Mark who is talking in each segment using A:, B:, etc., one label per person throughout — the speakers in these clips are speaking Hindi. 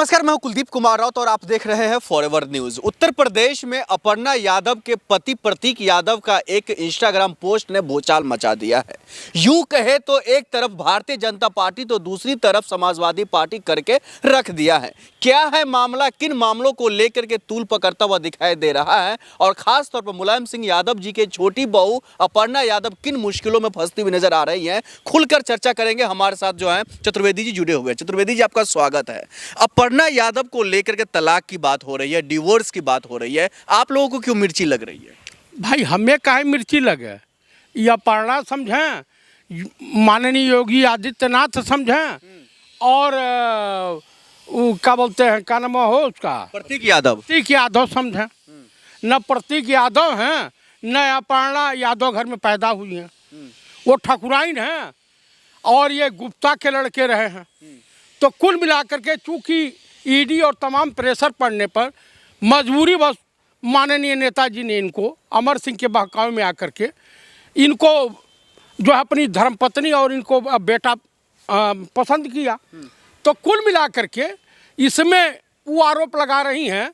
A: नमस्कार, मैं हूं कुलदीप कुमार राउत और आप देख रहे हैं फॉरएवर न्यूज। उत्तर प्रदेश में अपर्णा यादव के पति प्रतीक यादव का एक इंस्टाग्राम पोस्ट ने भूचाल मचा दिया है। यूं कहे तो एक तरफ भारतीय जनता पार्टी तो दूसरी तरफ समाजवादी पार्टी करके रख दिया है। क्या है मामला, किन मामलों को लेकर के तूल पकड़ता हुआ दिखाई दे रहा है और खास तौर पर मुलायम सिंह यादव जी के छोटी बहू अपर्णा यादव किन मुश्किलों में फंसती हुई नजर आ रही है, खुलकर चर्चा करेंगे। हमारे साथ जो है चतुर्वेदी जी जुड़े हुए हैं। चतुर्वेदी जी, आपका स्वागत है। अपर्णा यादव को लेकर के तलाक की बात हो रही है, डिवोर्स की बात हो रही है, आप लोगों को क्यों मिर्ची लग रही है?
B: भाई हमें काहे मिर्ची लगे? यह अपर्णा समझें, माननीय योगी आदित्यनाथ समझें और क्या बोलते हैं, क्या नाम हो उसका,
A: प्रतीक यादव
B: समझें। न प्रतीक यादव हैं न अपर्णा यादव घर में पैदा हुई हैं। वो ठकुराइन हैं और ये गुप्ता के लड़के रहे हैं। तो कुल मिलाकर के चूँकि ईडी और तमाम प्रेशर पड़ने पर मजबूरी बस माननीय नेताजी ने इनको अमर सिंह के बहकावे में आकर के इनको जो है अपनी धर्मपत्नी और इनको बेटा पसंद किया। तो कुल मिलाकर के इसमें वो आरोप लगा रही हैं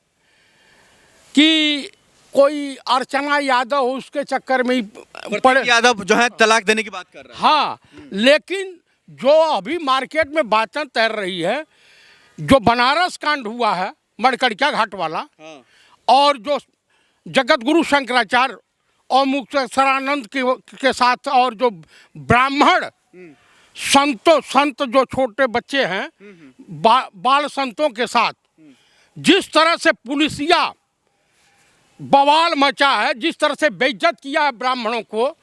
B: कि कोई अर्चना यादव उसके चक्कर में ही
A: पड़े। यादव जो है तलाक देने की बात कर रहे हैं।
B: हाँ, लेकिन जो अभी मार्केट में बातें तैर रही है, जो बनारस कांड हुआ है मणकड़िया घाट वाला, और जो जगत गुरु शंकराचार्य और मुक्तेश्वरानंद के साथ और जो ब्राह्मण संत जो छोटे बच्चे हैं बाल संतों के साथ जिस तरह से पुलिसिया बवाल मचा है, जिस तरह से बेइज्जत किया है ब्राह्मणों को,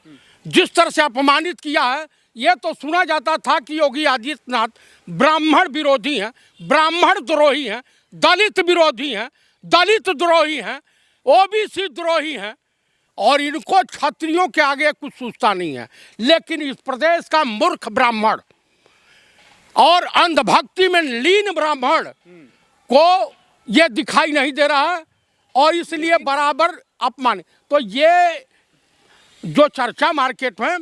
B: जिस तरह से अपमानित किया है, ये तो सुना जाता था कि योगी आदित्यनाथ ब्राह्मण विरोधी हैं, ब्राह्मण द्रोही हैं, दलित विरोधी हैं, दलित द्रोही हैं, ओबीसी द्रोही हैं और इनको क्षत्रियों के आगे कुछ सोचता नहीं है। लेकिन इस प्रदेश का मूर्ख ब्राह्मण और अंधभक्ति में लीन ब्राह्मण को ये दिखाई नहीं दे रहा है और इसलिए बराबर अपमानित। तो ये जो चर्चा मार्केट में,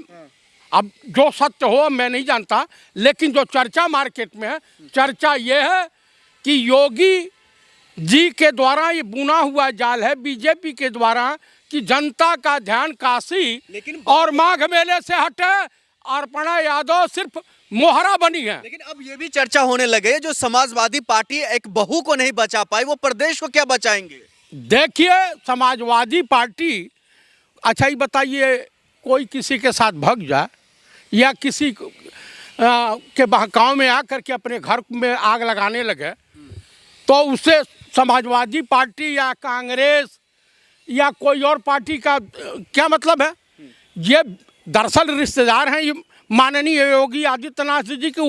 B: अब जो सत्य हो मैं नहीं जानता, लेकिन जो चर्चा मार्केट में है, चर्चा ये है कि योगी जी के द्वारा ये बुना हुआ जाल है बीजेपी के द्वारा कि जनता का ध्यान काशी और माघ मेले से हटे। अपर्णा यादव सिर्फ मोहरा बनी है।
A: लेकिन अब ये भी चर्चा होने लगे जो समाजवादी पार्टी एक बहू को नहीं बचा पाई, वो प्रदेश को क्या बचाएंगे?
B: देखिए, समाजवादी पार्टी, अच्छा ही बताइए, कोई किसी के साथ भग जाए या किसी के बहकाव में आकर के अपने घर में आग लगाने लगे तो उससे समाजवादी पार्टी या कांग्रेस या कोई और पार्टी का क्या मतलब है? ये दरअसल रिश्तेदार हैं ये माननीय योगी आदित्यनाथ जी के,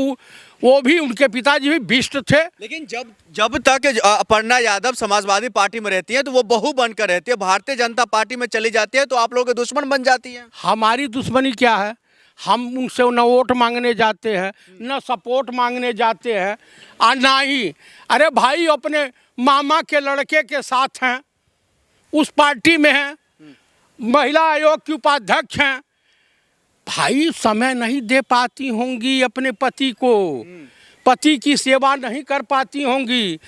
B: वो भी उनके पिताजी भी बिष्ट थे।
A: लेकिन जब तक अपर्णा यादव समाजवादी पार्टी में रहती है तो वो बहू बनकर रहती है, भारतीय जनता पार्टी में चली जाती है तो आप लोगों के दुश्मन बन जाती है।
B: हमारी दुश्मनी क्या है? हम उनसे न वोट मांगने जाते हैं, न सपोर्ट मांगने जाते हैं और ना ही, अरे भाई अपने मामा के लड़के के साथ हैं, उस पार्टी में हैं, महिला आयोग की उपाध्यक्ष हैं। भाई समय नहीं दे पाती होंगी अपने पति को, पति की सेवा नहीं कर पाती होंगी,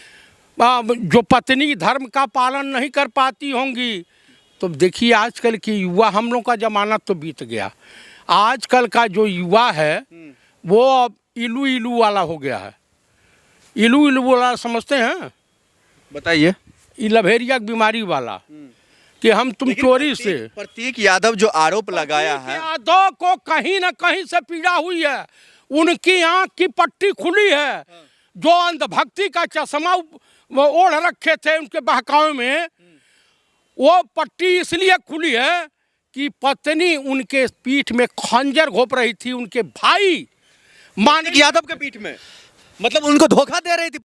B: जो पत्नी धर्म का पालन नहीं कर पाती होंगी। तो देखिए आजकल की युवा, हम लोग का ज़माना तो बीत गया, आजकल का जो युवा है वो अब इलू वाला हो गया है। इलू वाला समझते हैं?
A: बताइए।
B: लभेरिया की बीमारी वाला कि हम तुम चोरी से।
A: प्रतीक यादव जो आरोप लगाया है,
B: यादव को कहीं ना कहीं से पीड़ा हुई है, उनकी आंख की पट्टी खुली है। जो अंधभक्ति का चश्मा वो ओढ़ रखे थे उनके बहकावे में, वो पट्टी इसलिए खुली है कि पत्नी उनके पीठ में खंजर घोंप रही थी, उनके भाई
A: मानिक यादव के पीठ में, मतलब उनको धोखा दे रही थी।